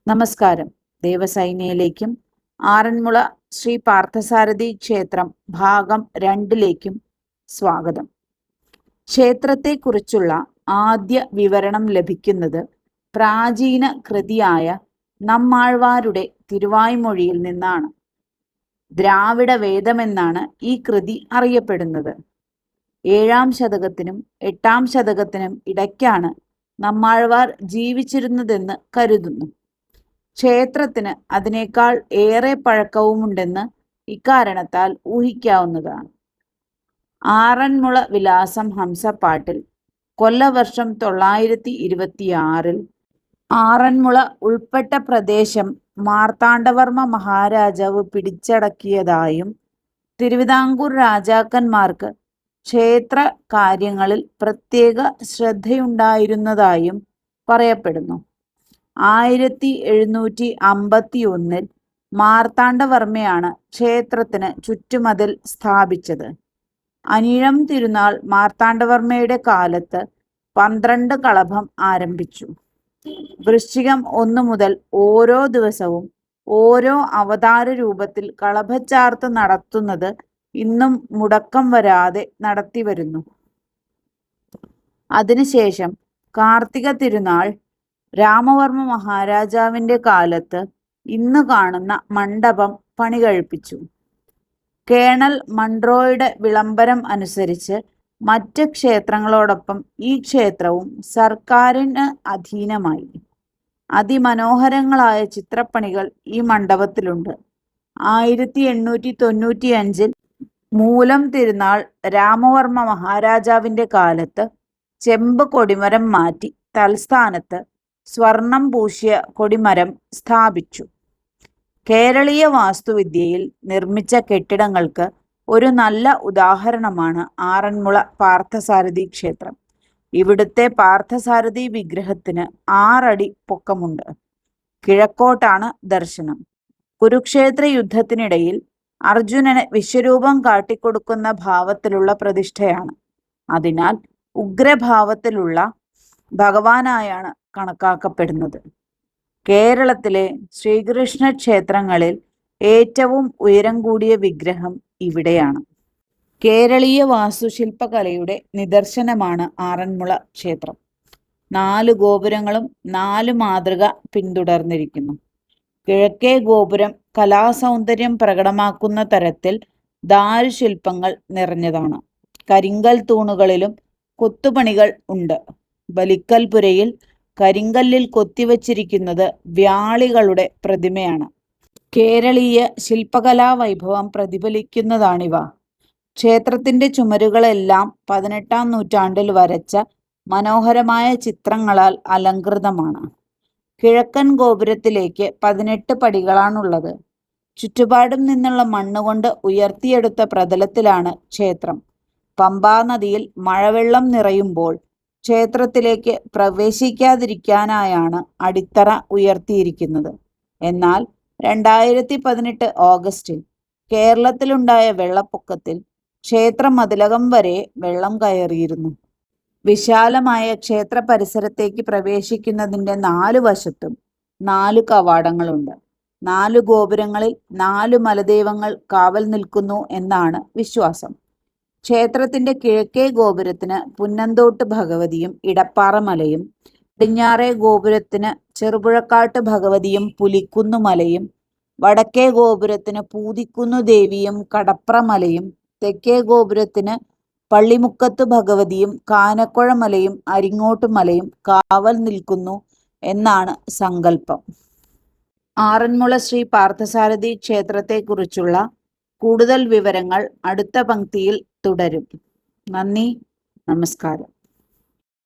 നമസ്കാരം. ദേവസൈന്യയിലേക്കും ആറന്മുള ശ്രീ പാർത്ഥസാരഥി ക്ഷേത്രം ഭാഗം 2ലേക്കും സ്വാഗതം. ക്ഷേത്രത്തെക്കുറിച്ചുള്ള ആദ്യ വിവരണം ലഭിക്കുന്നത് പ്രാചീന കൃതിയായ നമ്മാഴ്വാരുടെ തിരുവായ്മൊഴിയിൽ നിന്നാണ്. ദ്രാവിഡ വേദമെന്നാണ് ഈ കൃതി അറിയപ്പെടുന്നത്. 7ാം ശതകത്തിനും 8ാം ശതകത്തിനും ഇടയ്ക്കാണ് നമ്മാഴ്വാർ ജീവിച്ചിരുന്നതെന്ന് കരുതുന്നു. ക്ഷേത്രത്തിന് അതിനേക്കാൾ ഏറെ പഴക്കവുമുണ്ടെന്ന് ഇക്കാരണത്താൽ ഊഹിക്കാവുന്നതാണ്. ആറന്മുള വിലാസം ഹംസപ്പാട്ടിൽ കൊല്ലവർഷം 926 ആറന്മുള ഉൾപ്പെട്ട പ്രദേശം മാർത്താണ്ഡവർമ്മ മഹാരാജാവ് പിടിച്ചടക്കിയതായും തിരുവിതാംകൂർ രാജാക്കന്മാർക്ക് ക്ഷേത്ര കാര്യങ്ങളിൽ പ്രത്യേക ശ്രദ്ധയുണ്ടായിരുന്നതായും പറയപ്പെടുന്നു. 1751 മാർത്താണ്ഡവർമ്മയാണ് ക്ഷേത്രത്തിന് ചുറ്റുമതിൽ സ്ഥാപിച്ചത്. അനിഴം തിരുനാൾ മാർത്താണ്ഡവർമ്മയുടെ കാലത്ത് 12 കളഭം ആരംഭിച്ചു. വൃശ്ചികം 1 മുതൽ ഓരോ ദിവസവും ഓരോ അവതാര രൂപത്തിൽ കളഭച്ചാർത്ത് നടത്തുന്നത് ഇന്നും മുടക്കം വരാതെ നടത്തിവരുന്നു. അതിനുശേഷം കാർത്തിക തിരുനാൾ രാമവർമ്മ മഹാരാജാവിൻ്റെ കാലത്ത് ഇന്ന് കാണുന്ന മണ്ഡപം പണി കഴിപ്പിച്ചു. കേണൽ മൺട്രോയുടെ വിളംബരം അനുസരിച്ച് മറ്റ് ക്ഷേത്രങ്ങളോടൊപ്പം ഈ ക്ഷേത്രവും സർക്കാരിന് അധീനമായി. അതിമനോഹരങ്ങളായ ചിത്രപ്പണികൾ ഈ മണ്ഡപത്തിലുണ്ട്. 1895 മൂലം തിരുനാൾ രാമവർമ്മ മഹാരാജാവിൻ്റെ കാലത്ത് ചെമ്പ് കൊടിമരം മാറ്റി തൽസ്ഥാനത്ത് സ്വർണം പൂശിയ കൊടിമരം സ്ഥാപിച്ചു. കേരളീയ വാസ്തുവിദ്യയിൽ നിർമ്മിച്ച കെട്ടിടങ്ങൾക്ക് ഒരു നല്ല ഉദാഹരണമാണ് ആറന്മുള പാർത്ഥസാരഥി ക്ഷേത്രം. ഇവിടുത്തെ പാർത്ഥസാരഥി വിഗ്രഹത്തിന് 6 അടി പൊക്കമുണ്ട്. കിഴക്കോട്ടാണ് ദർശനം. കുരുക്ഷേത്ര യുദ്ധത്തിനിടയിൽ അർജുനന് വിശ്വരൂപം കാട്ടിക്കൊടുക്കുന്ന ഭാവത്തിലുള്ള പ്രതിഷ്ഠയാണ്. അതിനാൽ ഉഗ്രഭാവത്തിലുള്ള ഭഗവാനായാണ് കണക്കാക്കപ്പെടുന്നത്. കേരളത്തിലെ ശ്രീകൃഷ്ണ ക്ഷേത്രങ്ങളിൽ ഏറ്റവും ഉയരം കൂടിയ വിഗ്രഹം ഇവിടെയാണ്. കേരളീയ വാസ്തുശില്പകലയുടെ നിദർശനമാണ് ആറന്മുള ക്ഷേത്രം. 4 ഗോപുരങ്ങളും 4 മാതൃക പിന്തുടർന്നിരിക്കുന്നു. കിഴക്കേ ഗോപുരം കലാസൗന്ദര്യം പ്രകടമാക്കുന്ന തരത്തിൽ ദാരുശില്പങ്ങൾ നിറഞ്ഞതാണ്. കരിങ്കൽ തൂണുകളിലും കൊത്തുപണികൾ ഉണ്ട്. ബലിക്കൽപുരയിൽ കരിങ്കല്ലിൽ കൊത്തിവച്ചിരിക്കുന്നത് വ്യാളികളുടെ പ്രതിമയാണ്. കേരളീയ ശില്പകലാ വൈഭവം പ്രതിഫലിക്കുന്നതാണിവ. ക്ഷേത്രത്തിൻ്റെ ചുമരുകളെല്ലാം 18ാം നൂറ്റാണ്ടിൽ വരച്ച മനോഹരമായ ചിത്രങ്ങളാൽ അലങ്കൃതമാണ്. കിഴക്കൻ ഗോപുരത്തിലേക്ക് 18 പടികളാണുള്ളത്. ചുറ്റുപാടും നിന്നുള്ള മണ്ണുകൊണ്ട് ഉയർത്തിയെടുത്ത പ്രതലത്തിലാണ് ക്ഷേത്രം. പമ്പാ നദിയിൽ മഴവെള്ളം നിറയുമ്പോൾ ക്ഷേത്രത്തിലേക്ക് പ്രവേശിക്കാതിരിക്കാനായാണ് അടിത്തറ ഉയർത്തിയിരിക്കുന്നത്. എന്നാൽ 2018 ഓഗസ്റ്റിൽ കേരളത്തിലുണ്ടായ വെള്ളപ്പൊക്കത്തിൽ ക്ഷേത്ര മതിലകം വരെ വെള്ളം കയറിയിരുന്നു. വിശാലമായ ക്ഷേത്ര പരിസരത്തേക്ക് പ്രവേശിക്കുന്നതിൻ്റെ 4 വശത്തും 4 കവാടങ്ങളുണ്ട്. 4 ഗോപുരങ്ങളിൽ 4 മലദൈവങ്ങൾ കാവൽ നിൽക്കുന്നു എന്നാണ് വിശ്വാസം. ക്ഷേത്രത്തിൻ്റെ കിഴക്കേ ഗോപുരത്തിന് പുന്നന്തോട്ട് ഭഗവതിയും ഇടപ്പാറമലയും, പടിഞ്ഞാറേ ഗോപുരത്തിന് ചെറുപുഴക്കാട്ട് ഭഗവതിയും പുലിക്കുന്നുമലയും, വടക്കേ ഗോപുരത്തിന് പൂതിക്കുന്നു ദേവിയും കടപ്രമലയും, തെക്കേ ഗോപുരത്തിന് പള്ളിമുക്കത്ത് ഭഗവതിയും കാനക്കുഴമലയും അരിങ്ങോട്ടുമലയും കാവൽ നിൽക്കുന്നു എന്നാണ് സങ്കല്പം. ആറന്മുള ശ്രീ പാർത്ഥസാരഥി ക്ഷേത്രത്തെക്കുറിച്ചുള്ള കൂടുതൽ വിവരങ്ങൾ അടുത്ത പംക്തിയിൽ തുടരും. നന്ദി, നമസ്കാരം.